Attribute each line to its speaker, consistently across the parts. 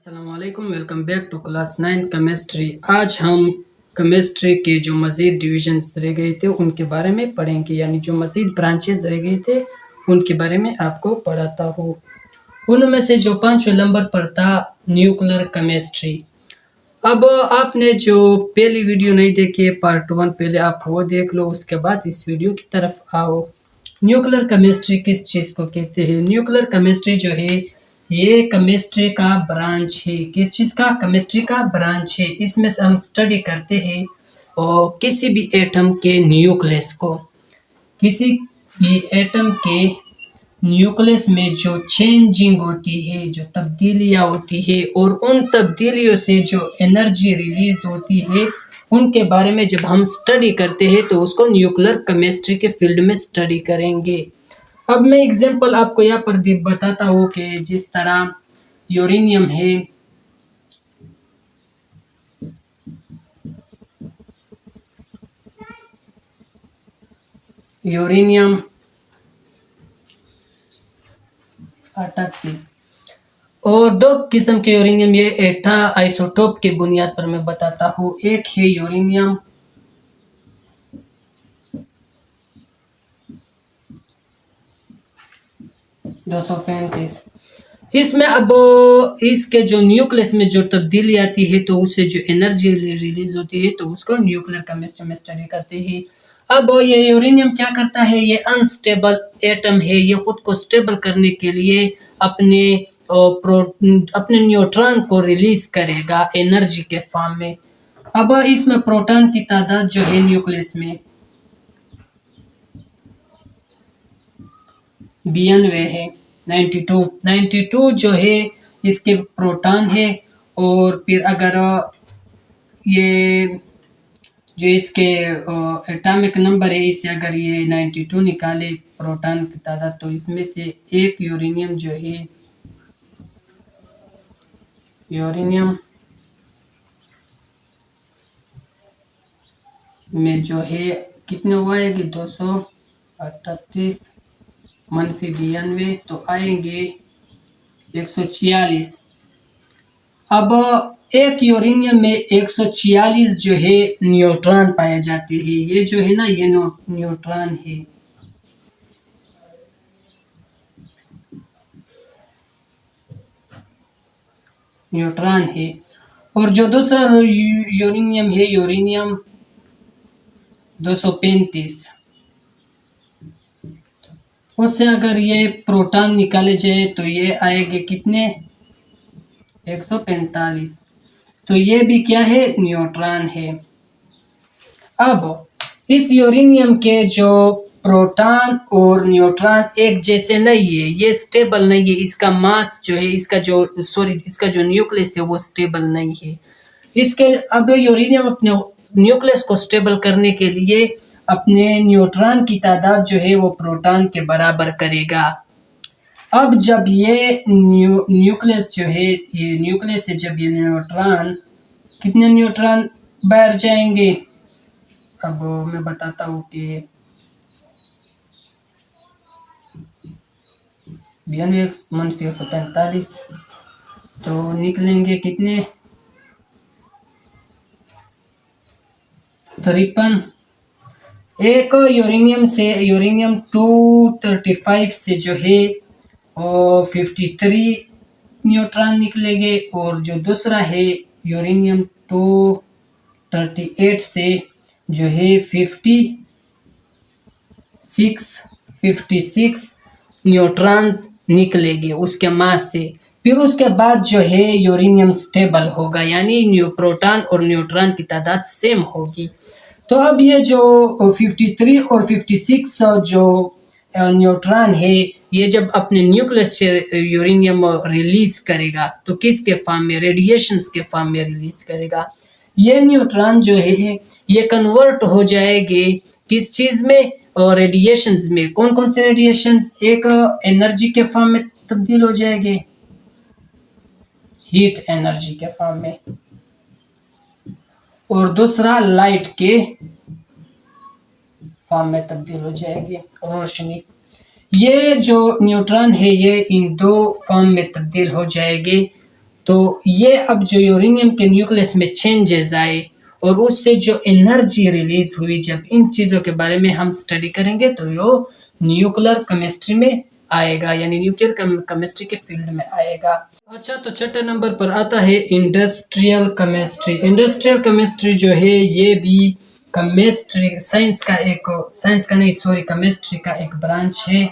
Speaker 1: अस्सलामुअलैकुम, welcome back to class 9 chemistry. आज हम केमिस्ट्री के जो मज़ीद डिविजन्स रह गए थे उनके बारे में पढ़ेंगे, यानी जो मज़ीद ब्रांचेस रह गए थे उनके बारे में आपको पढ़ाता हूँ। उनमें से जो 5वें नंबर पर था न्यूक्लियर केमिस्ट्री। अब आपने जो पहली वीडियो नहीं देखी है पार्ट 1, पहले आप वो देख लो, उसके बाद इस वीडियो की तरफ आओ। न्यूक्लियर केमिस्ट्री किस चीज़ को कहते हैं? न्यूक्लियर केमिस्ट्री जो है ये केमिस्ट्री का ब्रांच है। किस चीज़ का? केमिस्ट्री का ब्रांच है। इसमें से हम स्टडी करते हैं और किसी भी एटम के न्यूक्लियस को, किसी भी एटम के न्यूक्लियस में जो चेंजिंग होती है, जो तब्दीलियाँ होती है और उन तब्दीलियों से जो एनर्जी रिलीज होती है उनके बारे में जब हम स्टडी करते हैं तो उसको न्यूक्लियर केमिस्ट्री के फील्ड में स्टडी करेंगे। अब मैं एग्जांपल आपको यहाँ पर बताता हूँ कि जिस तरह यूरेनियम है, यूरेनियम 38 और दो किस्म के यूरेनियम, ये एटा आइसोटोप के बुनियाद पर मैं बताता हूँ। एक है यूरेनियम 235। इसमें अब इसके जो न्यूक्लियस में जो तब्दीली आती है तो उससे जो एनर्जी रिलीज होती है तो उसको न्यूक्लियर केमिस्ट्री में स्टडी करते हैं। अब ये यूरेनियम क्या करता है? ये अनस्टेबल एटम है। ये खुद को स्टेबल करने के लिए अपने अपने न्यूट्रॉन को रिलीज करेगा एनर्जी के फॉर्म में। अब इसमें प्रोटॉन की तादाद जो है न्यूक्लियस में 92 है। 92 जो है इसके प्रोटॉन है। और फिर अगर ये जो इसके एटॉमिक नंबर है, इससे अगर ये 92 निकाले प्रोटॉन की तादाद, तो इसमें से एक यूरेनियम जो है, यूरेनियम में जो है कितने हुआ है कि 238 मनफी 92 तो आएंगे 146। अब एक यूरेनियम में 146 जो है न्यूट्रॉन पाए जाते हैं। ये जो है ना, ये न्यूट्रॉन है। न्यूट्रॉन है। और जो दूसरा यूरेनियम है, यूरेनियम 235, उससे अगर ये प्रोटॉन निकाले जाए तो ये आएंगे कितने? 145। तो ये भी क्या है? न्यूट्रॉन है। अब इस यूरेनियम के जो प्रोटॉन और न्यूट्रॉन एक जैसे नहीं है, ये स्टेबल नहीं है। इसका मास जो है, इसका जो न्यूक्लियस है वो स्टेबल नहीं है। इसके अब यूरेनियम अपने न्यूक्लियस को स्टेबल करने के लिए अपने न्यूट्रॉन की तादाद जो है वो प्रोटॉन के बराबर करेगा। अब जब ये न्यूक्लियस जो है, ये न्यूक्लियस से जब ये न्यूट्रॉन, कितने न्यूट्रॉन बाहर जाएंगे? अब मैं बताता हूँ कि 92 मनफी 145 तो निकलेंगे कितने? 53। एक यूरेनियम से, यूरेनियम 235 से जो है और 53 न्यूट्रॉन निकलेंगे। और जो दूसरा है यूरेनियम 238 से जो है 56 न्यूट्रॉन्स निकलेंगे उसके मास से। फिर उसके बाद जो है यूरेनियम स्टेबल होगा, यानी प्रोटॉन और न्यूट्रॉन की तादाद सेम होगी। तो अब ये जो 53 और 56 जो न्यूट्रॉन है, ये जब अपने न्यूक्लियस से यूरेनियम रिलीज करेगा तो किसके फॉर्म में? रेडिएशंस के फॉर्म में रिलीज करेगा। ये न्यूट्रॉन जो है ये कन्वर्ट हो जाएंगे किस चीज़ में? और रेडिएशंस में। कौन कौन से रेडिएशंस? एक एनर्जी के फॉर्म में तब्दील हो जाएंगे, हीट एनर्जी के फॉर्म में, और दूसरा लाइट के फॉर्म में तब्दील हो जाएगी, रोशनी। ये जो न्यूट्रॉन है ये इन दो फॉर्म में तब्दील हो जाएंगे। तो ये अब जो यूरेनियम के न्यूक्लियस में चेंजेस आए और उससे जो एनर्जी रिलीज हुई, जब इन चीज़ों के बारे में हम स्टडी करेंगे तो यो न्यूक्लियर केमिस्ट्री में आएगा, यानी न्यूक्लियर केमिस्ट्री के फील्ड में आएगा। अच्छा, तो छठे नंबर पर आता है इंडस्ट्रियल केमिस्ट्री। इंडस्ट्रियल केमिस्ट्री जो है ये भी केमिस्ट्री केमिस्ट्री का एक ब्रांच है।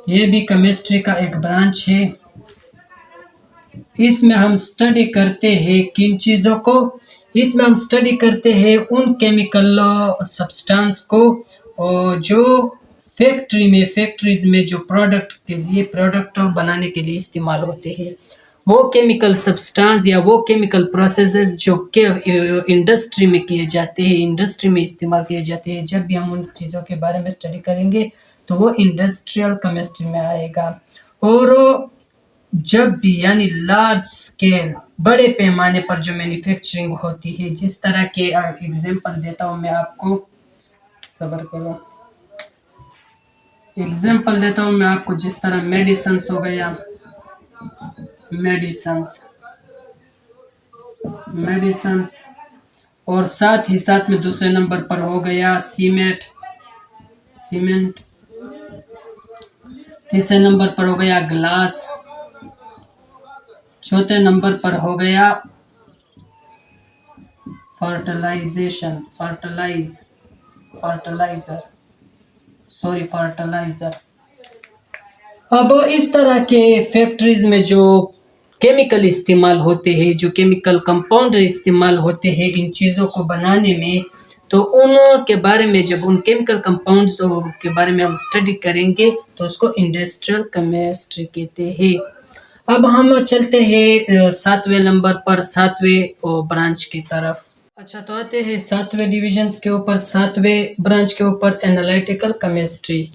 Speaker 1: ये भी केमिस्ट्री का एक ब्रांच है। इसमें हम स्टडी करते हैं किन चीज़ों को, इसमें हम स्टडी करते हैं उन केमिकल सब्सटेंस को और जो फैक्ट्रीज में जो प्रोडक्ट बनाने के लिए इस्तेमाल होते हैं, वो केमिकल सब्सटेंस या वो केमिकल प्रोसेसेस जो के इंडस्ट्री में किए जाते हैं, इंडस्ट्री में इस्तेमाल किए जाते हैं। जब भी हम उन चीज़ों के बारे में स्टडी करेंगे तो वो इंडस्ट्रियल केमिस्ट्री में आएगा। और जब भी यानी लार्ज स्केल, बड़े पैमाने पर जो मैन्युफैक्चरिंग होती है, जिस तरह के एग्जांपल देता हूँ मैं आपको, सब्र करो, एग्जांपल देता हूँ मैं आपको, जिस तरह मेडिसिन्स हो गया, मेडिसिन्स और साथ ही साथ में दूसरे नंबर पर हो गया सीमेंट, तीसरे नंबर पर हो गया ग्लास, चौथे नंबर पर हो गया फर्टिलाइजर। अब इस तरह के फैक्ट्रीज में जो केमिकल इस्तेमाल होते हैं, जो केमिकल कंपाउंड इस्तेमाल होते हैं इन चीज़ों को बनाने में, तो उनके बारे में, जब उन केमिकल कंपाउंड्स के बारे में हम स्टडी करेंगे तो उसको इंडस्ट्रियल केमिस्ट्री कहते हैं। अब हम चलते हैं सातवें नंबर पर, सातवें ब्रांच की तरफ। अच्छा, तो आते हैं सातवें डिविजन्स के ऊपर, सातवें ब्रांच के ऊपर, एनालिटिकल केमिस्ट्री।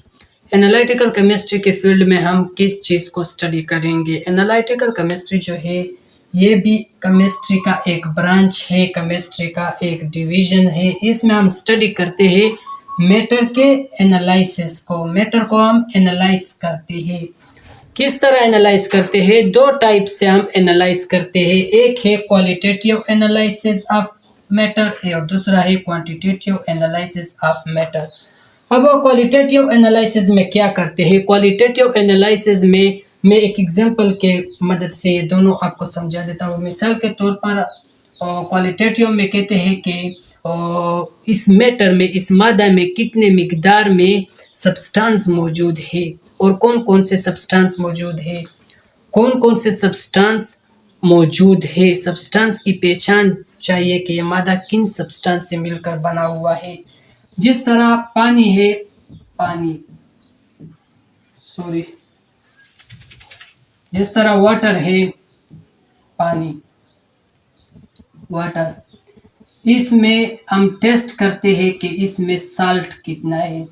Speaker 1: एनालिटिकल केमिस्ट्री के फील्ड में हम किस चीज़ को स्टडी करेंगे? एनालिटिकल केमिस्ट्री जो है ये भी केमिस्ट्री का एक ब्रांच है, केमिस्ट्री का एक डिवीजन है। इसमें हम स्टडी करते हैं मैटर के एनालिसिस को, मैटर को हम एनालाइज करते हैं। किस तरह एनालाइज करते हैं? दो टाइप से हम एनालाइज करते हैं। एक है क्वालिटेटिव एनालिसिस ऑफ मैटर और दूसरा है क्वांटिटेटिव एनालिसिस ऑफ मैटर। अब क्वालिटेटिव एनालिसिस में क्या करते हैं? क्वालिटेटिव एनालिसिस में मैं एक एग्जांपल के मदद से ये दोनों आपको समझा देता हूँ। मिसाल के तौर पर क्वालिटेटिव में कहते हैं कि इस मैटर में, इस मादा में कितने मिकदार में सब्सटेंस मौजूद है और कौन कौन से सब्सटेंस मौजूद है, कौन कौन से सब्सटेंस मौजूद है। सब्सटेंस की पहचान चाहिए कि ये मादा किन सब्सटेंस से मिलकर बना हुआ है। जिस तरह पानी है, जिस तरह वाटर है, वाटर, इसमें हम टेस्ट करते हैं कि इसमें साल्ट कितना है,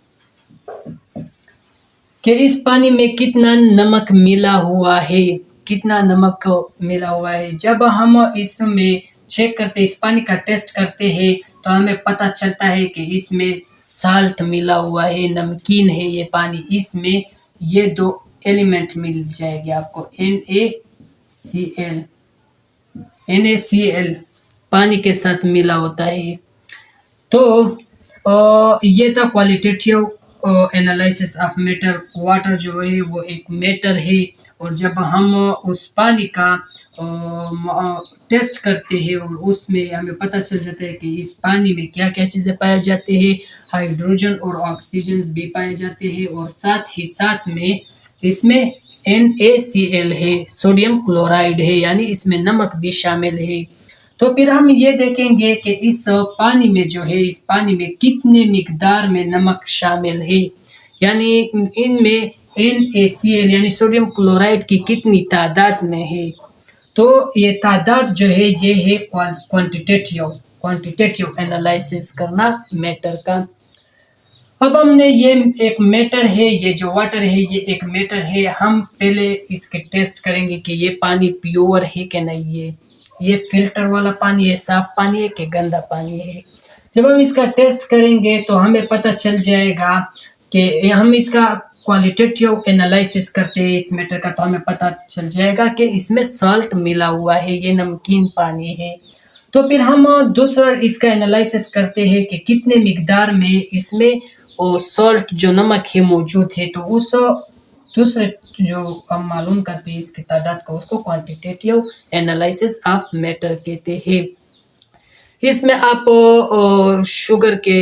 Speaker 1: कि इस पानी में कितना नमक मिला हुआ है, कितना नमक मिला हुआ है। जब हम इसमें चेक करते हैं, इस पानी का टेस्ट करते हैं, तो हमें पता चलता है कि इसमें साल्ट मिला हुआ है, नमकीन है ये पानी। इसमें ये दो एलिमेंट मिल जाएंगे आपको, NaCl पानी के साथ मिला होता है। तो ये था qualitative analysis of matter. Water जो है वो एक मैटर है और जब हम उस पानी का टेस्ट करते हैं और उसमें हमें पता चल जाता है कि इस पानी में क्या क्या चीज़ें पाए जाते हैं, हाइड्रोजन और ऑक्सीजन भी पाए जाते हैं और साथ ही साथ में इसमें NaCl है, सोडियम क्लोराइड है, यानी इसमें नमक भी शामिल है। तो फिर हम ये देखेंगे कि इस पानी में जो है, इस पानी में कितने मिकदार में नमक शामिल है, यानी इनमें NaCl यानी सोडियम क्लोराइड की कितनी तादाद में है। तो ये तादाद जो है ये है क्वांटिटेटिव एनालिसिस करना मैटर का। अब हमने ये एक मैटर है, ये जो वाटर है ये एक मैटर है। हम पहले इसके टेस्ट करेंगे कि ये पानी प्योर है कि नहीं है, ये फिल्टर वाला पानी है, साफ पानी है कि गंदा पानी है। जब हम इसका टेस्ट करेंगे तो हमें पता चल जाएगा कि हम इसका क्वालिटेटिव एनालिसिस करते हैं इस मैटर का, तो हमें पता चल जाएगा कि इसमें सॉल्ट मिला हुआ है, ये नमकीन पानी है। तो फिर हम दूसरा इसका एनालिसिस करते हैं कि कितने मिकदार में इसमें सॉल्ट जो नमक है मौजूद है। तो उस दूसरे जो हम मालूम करते हैं इसकी तादाद को, उसको क्वांटिटेटिव एनालिसिस ऑफ मैटर कहते हैं। इसमें आप शुगर के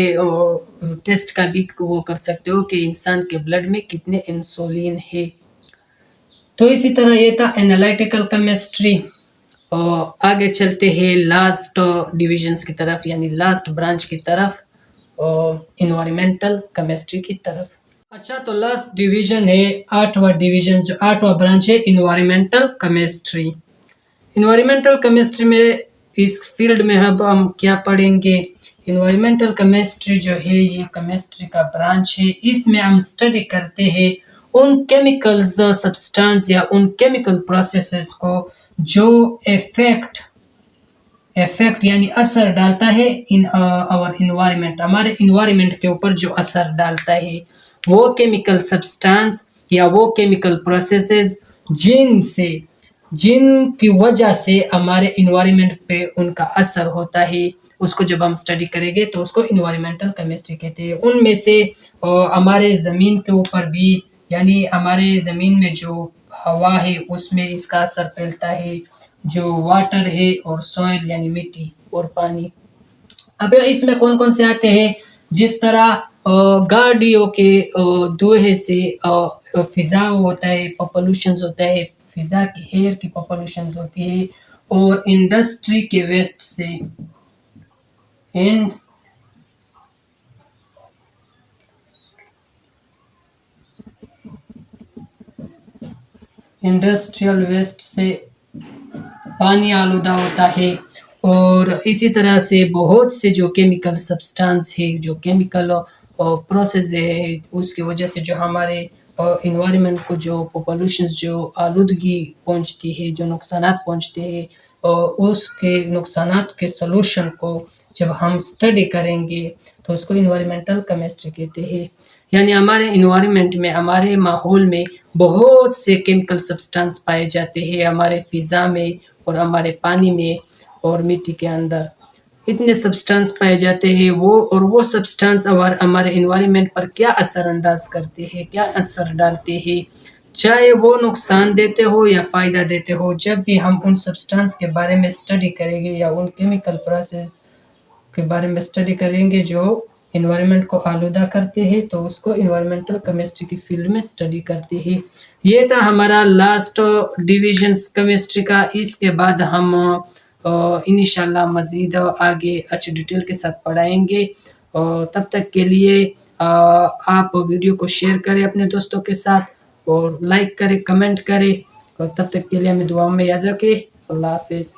Speaker 1: टेस्ट का भी वो कर सकते हो कि इंसान के ब्लड में कितने इंसुलिन है। तो इसी तरह ये था एनालिटिकल केमिस्ट्री। और आगे चलते हैं लास्ट डिविजन्स की तरफ, यानी लास्ट ब्रांच की तरफ, इन्वायरमेंटल केमिस्ट्री की तरफ। अच्छा, तो लास्ट डिवीजन है आठवां डिवीजन, जो आठवां ब्रांच है इन्वायरमेंटल केमिस्ट्री। इन्वायरमेंटल केमिस्ट्री में इस फील्ड में अब हम क्या पढ़ेंगे? इन्वायरमेंटल केमिस्ट्री जो है ये केमिस्ट्री का ब्रांच है। इसमें हम स्टडी करते हैं उन केमिकल्स सब्सटेंस या उन केमिकल प्रोसेसेस को जो इफेक्ट यानी असर डालता है इन आवर इन्वायरमेंट, हमारे इन्वायरमेंट के ऊपर जो असर डालता है, वो केमिकल सब्सटेंस या वो केमिकल प्रोसेसेस जिनकी वजह से हमारे इन्वायरमेंट पे उनका असर होता है, उसको जब हम स्टडी करेंगे तो उसको इन्वायरमेंटल केमिस्ट्री कहते हैं। उनमें से हमारे ज़मीन के ऊपर भी, यानी हमारे ज़मीन में जो हवा है उसमें इसका असर फैलता है, जो वाटर है और सॉइल यानी मिट्टी और पानी। अब इसमें कौन कौन से आते हैं? जिस तरह गाड़ियों के धुएं से फिजा होता है, पॉल्यूशन होता है, फिजा की एयर की पॉल्यूशन होती है, और इंडस्ट्री के वेस्ट से इंडस्ट्रियल वेस्ट से पानी आलूदा होता है। और इसी तरह से बहुत से जो केमिकल सब्सटेंस है, जो केमिकल प्रोसेस है, उसकी वजह से जो हमारे इन्वायरमेंट को जो पॉल्यूशन, जो आलूदगी पहुंचती है, जो नुकसानात पहुंचते हैं, उसके नुकसानात के सलूशन को जब हम स्टडी करेंगे तो उसको इन्वायरमेंटल केमिस्ट्री कहते हैं। यानी हमारे इन्वायरमेंट में, हमारे माहौल में बहुत से केमिकल सब्सटेंस पाए जाते हैं, हमारे फिजा में और हमारे पानी में और मिट्टी के अंदर इतने सब्सटेंस पाए जाते हैं। वो सब्सटेंस हमारे इन्वायरमेंट पर क्या असर अंदाज करते हैं, क्या असर डालते हैं, चाहे वो नुकसान देते हो या फ़ायदा देते हो। जब भी हम उन सब्सटेंस के बारे में स्टडी करेंगे या उन केमिकल प्रोसेस के बारे में स्टडी करेंगे जो इन्वायरमेंट को आलूदा करते हैं, तो उसको इन्वायरमेंटल केमिस्ट्री की फील्ड में स्टडी करते हैं। ये था हमारा लास्ट डिविजन्स केमिस्ट्री का। इसके बाद हम इंशाल्लाह मज़ीद आगे अच्छी डिटेल के साथ पढ़ाएंगे। तब तक के लिए आप वीडियो को शेयर करें अपने दोस्तों के साथ, और लाइक करें, कमेंट करें, और तब तक के लिए हमें दुआओं में याद रखें। अल्लाह हाफ़िज़।